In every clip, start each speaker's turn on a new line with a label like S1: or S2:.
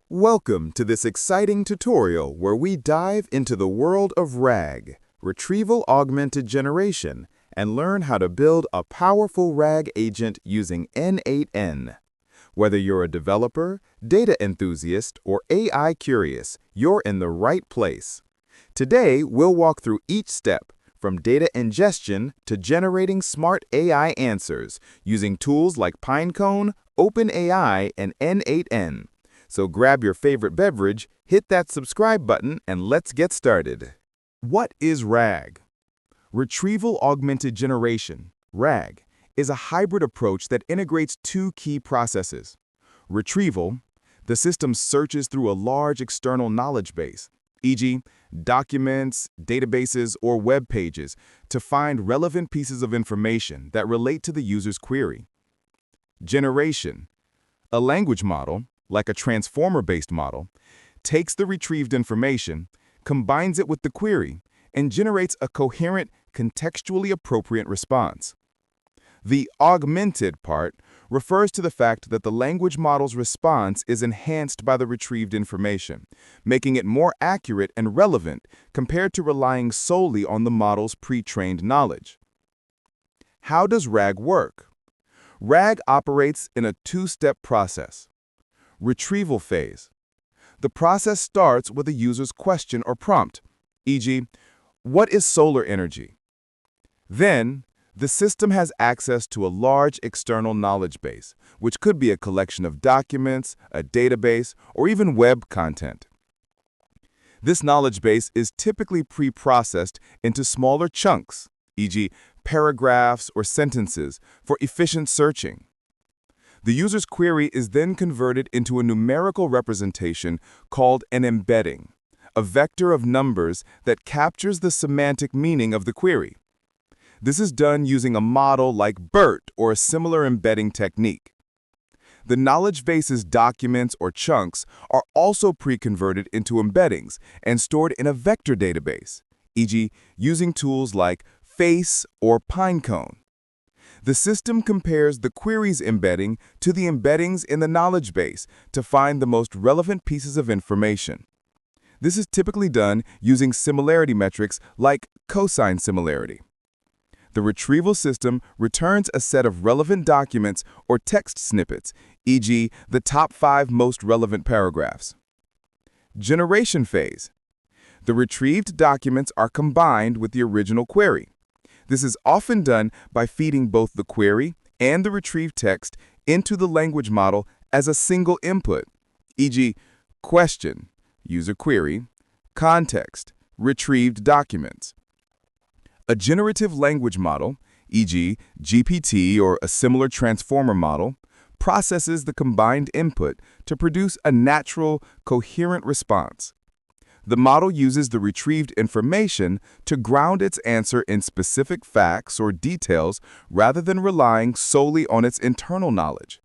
S1: Welcome to this exciting tutorial where we dive into the world of RAG, Retrieval-Augmented Generation, and learn how to build a powerful RAG agent using N8N. Whether you're a developer, data enthusiast, or AI curious, you're in the right place. Today, we'll walk through each step, from data ingestion to generating smart AI answers, using tools like Pinecone, OpenAI, and N8N. So grab your favorite beverage, hit that subscribe button, and let's get started. What is RAG? Retrieval-Augmented Generation, RAG, is a hybrid approach that integrates two key processes. Retrieval, the system searches through a large external knowledge base, e.g., documents, databases, or web pages, to find relevant pieces of information that relate to the user's query. Generation, a language model, like a transformer-based model, takes the retrieved information, combines it with the query, and generates a coherent, contextually appropriate response. The augmented part refers to the fact that the language model's response is enhanced by the retrieved information, making it more accurate and relevant compared to relying solely on the model's pre-trained knowledge. How does RAG work? RAG operates in a two-step process. Retrieval phase. The process starts with a user's question or prompt, e.g., what is solar energy? Then, the system has access to a large external knowledge base, which could be a collection of documents, a database, or even web content. This knowledge base is typically pre-processed into smaller chunks, e.g., paragraphs or sentences, for efficient searching. The user's query is then converted into a numerical representation called an embedding, a vector of numbers that captures the semantic meaning of the query. This is done using a model like BERT or a similar embedding technique. The knowledge base's documents or chunks are also pre-converted into embeddings and stored in a vector database, e.g., using tools like FACE or Pinecone. The system compares the query's embedding to the embeddings in the knowledge base to find the most relevant pieces of information. This is typically done using similarity metrics like cosine similarity. The retrieval system returns a set of relevant documents or text snippets, e.g., the top 5 most relevant paragraphs. Generation phase. The retrieved documents are combined with the original query. This is often done by feeding both the query and the retrieved text into the language model as a single input, e.g., question, user query, context, retrieved documents. A generative language model, e.g., GPT or a similar transformer model, processes the combined input to produce a natural, coherent response. The model uses the retrieved information to ground its answer in specific facts or details rather than relying solely on its internal knowledge.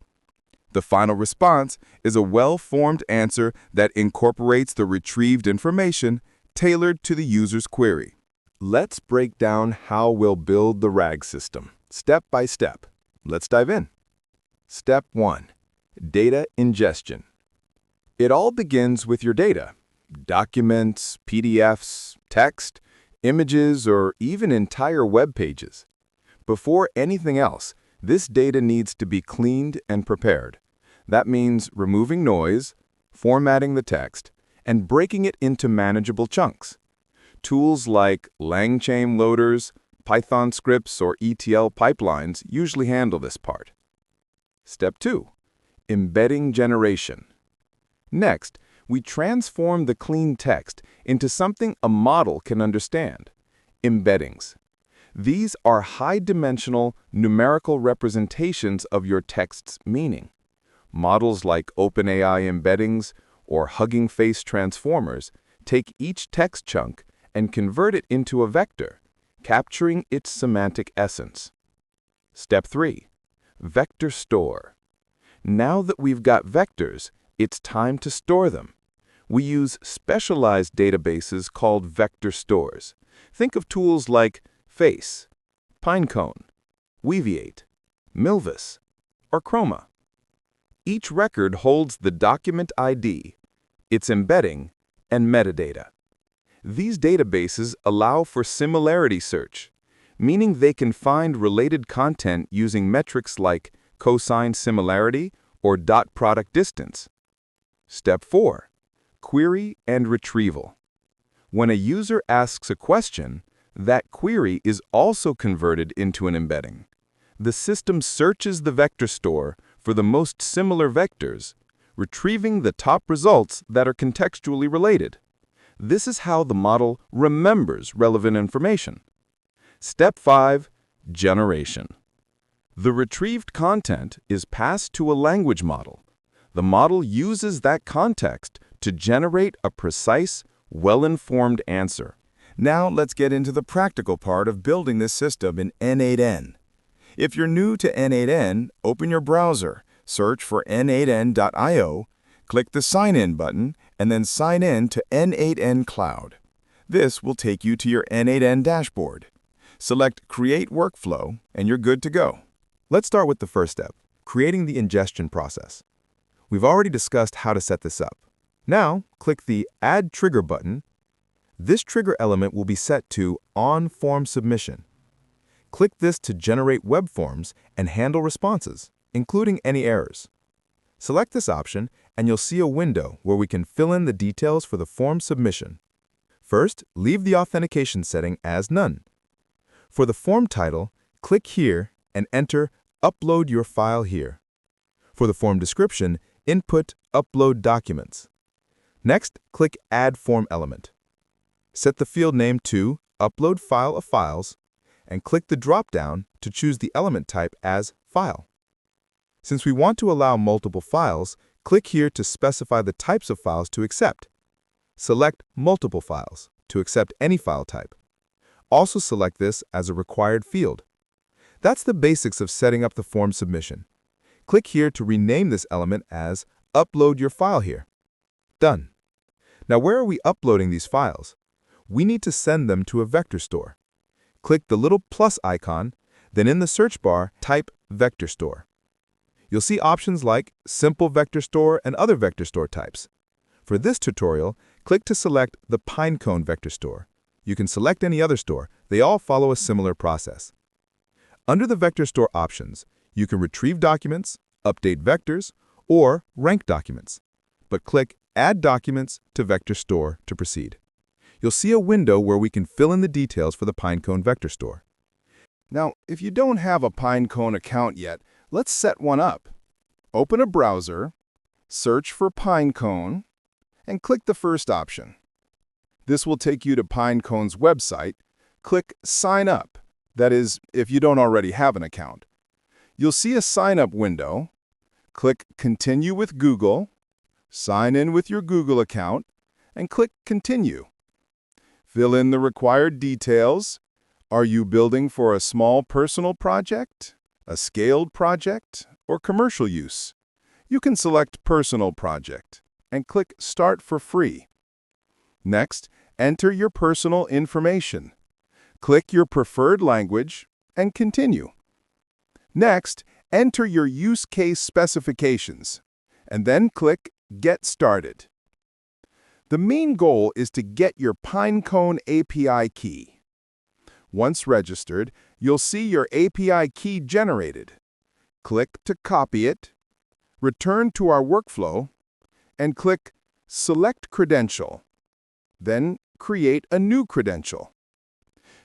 S1: The final response is a well-formed answer that incorporates the retrieved information tailored to the user's query. Let's break down how we'll build the RAG system, step by step. Let's dive in. Step 1. Data ingestion. It all begins with your data. Documents, PDFs, text, images, or even entire web pages. Before anything else, this data needs to be cleaned and prepared. That means removing noise, formatting the text, and breaking it into manageable chunks. Tools like LangChain loaders, Python scripts, or ETL pipelines usually handle this part. Step 2. Embedding generation. Next, we transform the clean text into something a model can understand, embeddings. These are high-dimensional, numerical representations of your text's meaning. Models like OpenAI embeddings or Hugging Face transformers take each text chunk and convert it into a vector, capturing its semantic essence. Step 3. Vector Store. Now that we've got vectors, it's time to store them. We use specialized databases called vector stores. Think of tools like FACE, Pinecone, Weaviate, Milvus, or Chroma. Each record holds the document ID, its embedding, and metadata. These databases allow for similarity search, meaning they can find related content using metrics like cosine similarity or dot product distance. Step 4. Query and retrieval. When a user asks a question, that query is also converted into an embedding. The system searches the vector store for the most similar vectors, retrieving the top results that are contextually related. This is how the model remembers relevant information. Step 5. Generation. The retrieved content is passed to a language model. The model uses that context to generate a precise, well-informed answer. Now let's get into the practical part of building this system in N8N. If you're new to N8N, open your browser, search for n8n.io, click the Sign In button, and then sign in to N8N Cloud. This will take you to your N8N dashboard. Select Create Workflow, and you're good to go. Let's start with the first step, creating the ingestion process. We've already discussed how to set this up. Now, click the Add Trigger button. This trigger element will be set to On Form Submission. Click this to generate web forms and handle responses, including any errors. Select this option, and you'll see a window where we can fill in the details for the form submission. First, leave the authentication setting as None. For the form title, click here and enter Upload your file here. For the form description, input Upload documents. Next, click Add Form Element. Set the field name to Upload File of Files, and click the drop-down to choose the element type as File. Since we want to allow multiple files, click here to specify the types of files to accept. Select Multiple Files to accept any file type. Also select this as a required field. That's the basics of setting up the form submission. Click here to rename this element as Upload your file here. Done. Now where are we uploading these files? We need to send them to a vector store. Click the little plus icon, then in the search bar, type Vector Store. You'll see options like Simple Vector Store and other vector store types. For this tutorial, click to select the Pinecone Vector Store. You can select any other store. They all follow a similar process. Under the Vector Store options, you can retrieve documents, update vectors, or rank documents. But click Add Documents to Vector Store to proceed. You'll see a window where we can fill in the details for the Pinecone Vector Store. Now, if you don't have a Pinecone account yet, let's set one up. Open a browser, search for Pinecone, and click the first option. This will take you to Pinecone's website. Click Sign Up. That is, if you don't already have an account. You'll see a sign-up window. Click Continue with Google, sign in with your Google account, and click Continue. Fill in the required details. Are you building for a small personal project, a scaled project, or commercial use? You can select Personal Project and click Start for free. Next, enter your personal information. Click your preferred language and continue. Next, enter your use case specifications, and then click Get Started. The main goal is to get your Pinecone API key. Once registered, you'll see your API key generated. Click to copy it, return to our workflow, and click Select Credential. Then create a new credential.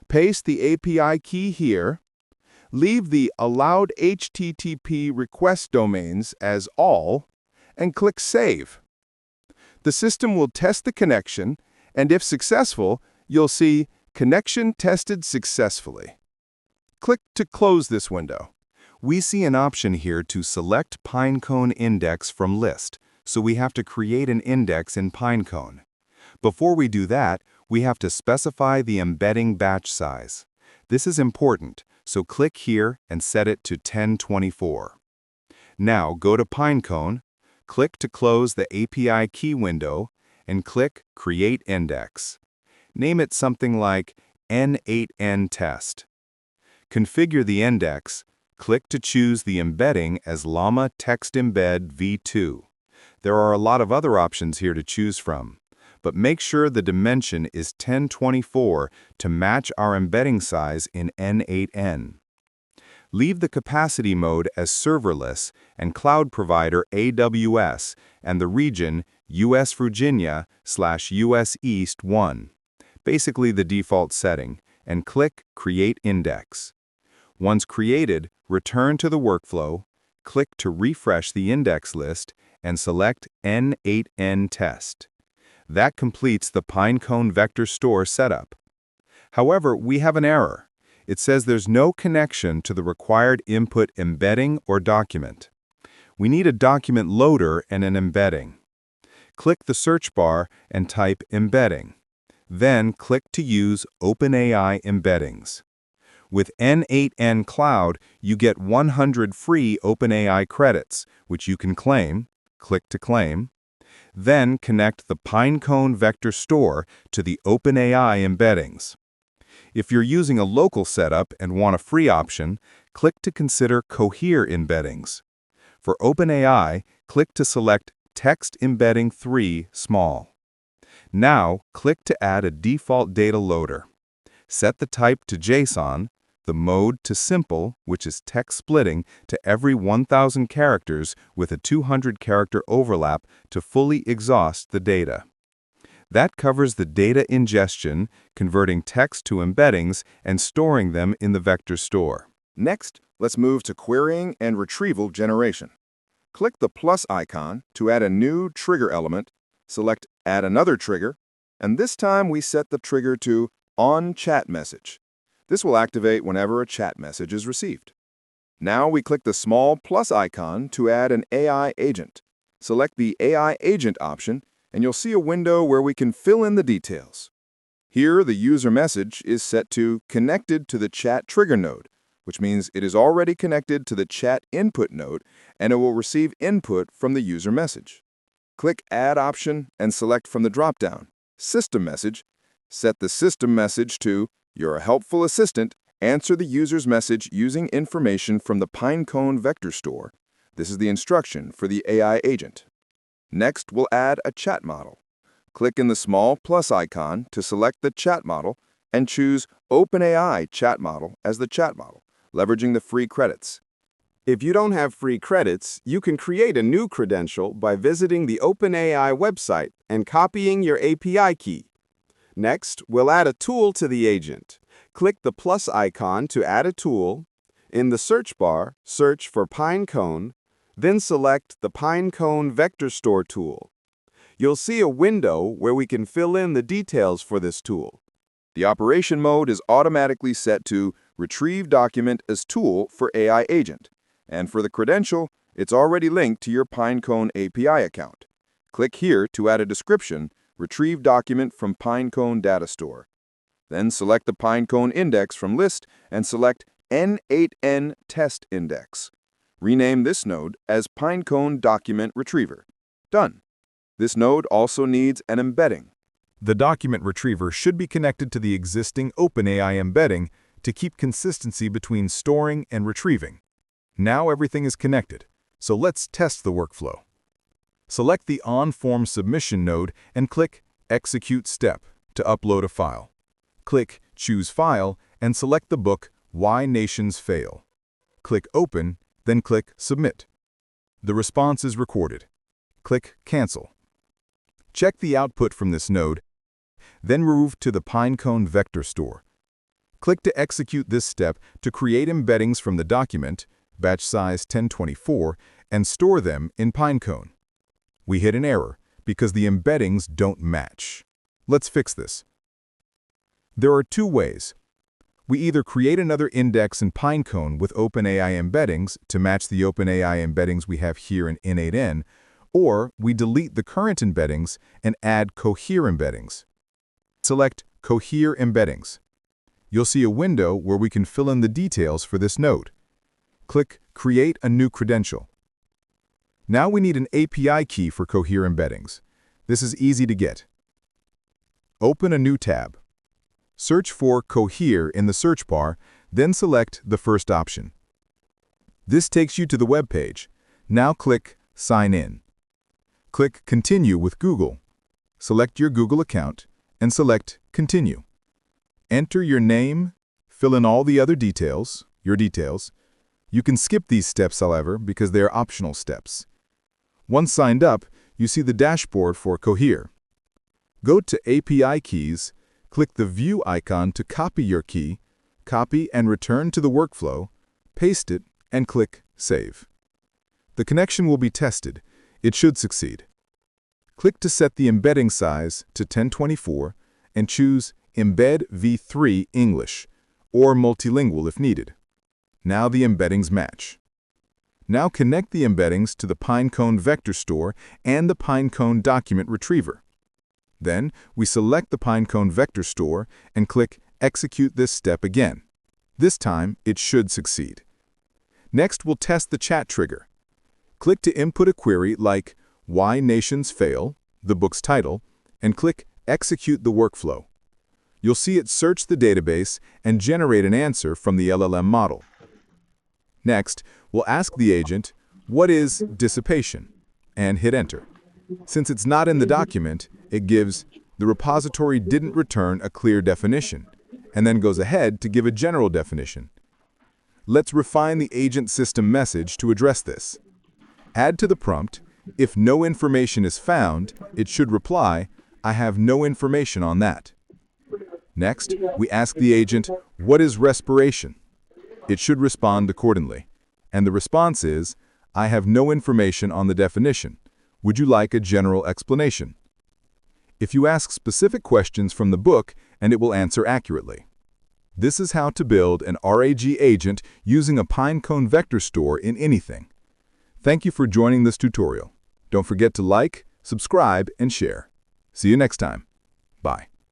S1: Paste the API key here, leave the Allowed HTTP request domains as All, and click Save. The system will test the connection, and if successful, you'll see Connection Tested Successfully. Click to close this window. We see an option here to select Pinecone index from list, so we have to create an index in Pinecone. Before we do that, we have to specify the embedding batch size. This is important, so click here and set it to 1024. Now go to Pinecone, click to close the API key window, and click Create Index. Name it something like N8N Test. Configure the index, click to choose the embedding as Llama Text Embed v2. There are a lot of other options here to choose from, but make sure the dimension is 1024 to match our embedding size in N8N. Leave the capacity mode as serverless and cloud provider AWS and the region US Virginia/US East 1, basically the default setting, and click Create Index. Once created, return to the workflow, click to refresh the index list, and select N8N Test. That completes the Pinecone Vector Store setup. However, we have an error. It says there's no connection to the required input embedding or document. We need a document loader and an embedding. Click the search bar and type embedding. Then click to use OpenAI embeddings. With N8N Cloud, you get 100 free OpenAI credits, which you can claim. Click to claim. Then connect the Pinecone Vector Store to the OpenAI embeddings. If you're using a local setup and want a free option, click to consider Cohere embeddings. For OpenAI, click to select Text Embedding 3 Small. Now, click to add a default data loader. Set the type to JSON, the mode to simple, which is text splitting to every 1,000 characters with a 200-character overlap to fully exhaust the data. That covers the data ingestion, converting text to embeddings, and storing them in the vector store.
S2: Next, let's move to querying and retrieval generation. Click the plus icon to add a new trigger element, select Add Another Trigger, and this time we set the trigger to On Chat Message. This will activate whenever a chat message is received. Now we click the small plus icon to add an AI agent. Select the AI agent option, and you'll see a window where we can fill in the details. Here, the user message is set to Connected to the Chat Trigger node, which means it is already connected to the Chat Input node, and it will receive input from the user message. Click Add option and select from the dropdown System Message. Set the system message to You're a helpful assistant. Answer the user's message using information from the Pinecone Vector Store. This is the instruction for the AI agent. Next, we'll add a chat model. Click in the small plus icon to select the chat model and choose OpenAI Chat Model as the chat model, leveraging the free credits.
S1: If you don't have free credits, you can create a new credential by visiting the OpenAI website and copying your API key. Next, we'll add a tool to the agent. Click the plus icon to add a tool. In the search bar, search for Pinecone, then select the Pinecone Vector Store tool. You'll see a window where we can fill in the details for this tool.
S2: The operation mode is automatically set to Retrieve Document as Tool for AI Agent, and for the credential, it's already linked to your Pinecone API account. Click here to add a description, Retrieve Document from Pinecone Data Store. Then select the Pinecone index from List and select N8N Test Index. Rename this node as Pinecone Document Retriever. Done. This node also needs an embedding.
S1: The document retriever should be connected to the existing OpenAI embedding to keep consistency between storing and retrieving. Now everything is connected, so let's test the workflow. Select the On-Form Submission node and click Execute Step to upload a file. Click Choose File and select the book Why Nations Fail. Click Open, then click Submit. The response is recorded. Click Cancel. Check the output from this node, then move to the Pinecone Vector Store. Click to execute this step to create embeddings from the document, batch size 1024, and store them in Pinecone. We hit an error because the embeddings don't match. Let's fix this. There are two ways. We either create another index in Pinecone with OpenAI embeddings to match the OpenAI embeddings we have here in N8N, or we delete the current embeddings and add Cohere embeddings. Select Cohere embeddings. You'll see a window where we can fill in the details for this node. Click Create a new credential. Now we need an API key for Cohere embeddings. This is easy to get. Open a new tab. Search for Cohere in the search bar, then select the first option. This takes you to the web page. Now click Sign In. click Continue with Google. Select your Google account and select Continue. Enter your name, fill in all the other details, your details. You can skip these steps, however, because they are optional steps. Once signed up, you see the dashboard for Cohere. Go to API Keys, click the View icon to copy your key, copy and return to the workflow, paste it, and click Save. The connection will be tested. It should succeed. Click to set the embedding size to 1024 and choose Embed v3 English, or multilingual if needed. Now the embeddings match. Now connect the embeddings to the Pinecone Vector Store and the Pinecone Document Retriever. Then, we select the Pinecone Vector Store and click Execute this step again. This time, it should succeed. Next, we'll test the chat trigger. Click to input a query like Why Nations Fail, the book's title, and click Execute the workflow. You'll see it search the database and generate an answer from the LLM model. Next, we'll ask the agent, what is dissipation? And hit Enter. Since it's not in the document, it gives, the repository didn't return a clear definition, and then goes ahead to give a general definition. Let's refine the agent system message to address this. Add to the prompt, if no information is found, it should reply, I have no information on that. Next, we ask the agent, what is respiration? It should respond accordingly. And the response is, I have no information on the definition. Would you like a general explanation? If you ask specific questions from the book, and it will answer accurately. This is how to build an RAG agent using a Pinecone Vector Store in anything. Thank you for joining this tutorial. Don't forget to like, subscribe, and share. See you next time. Bye.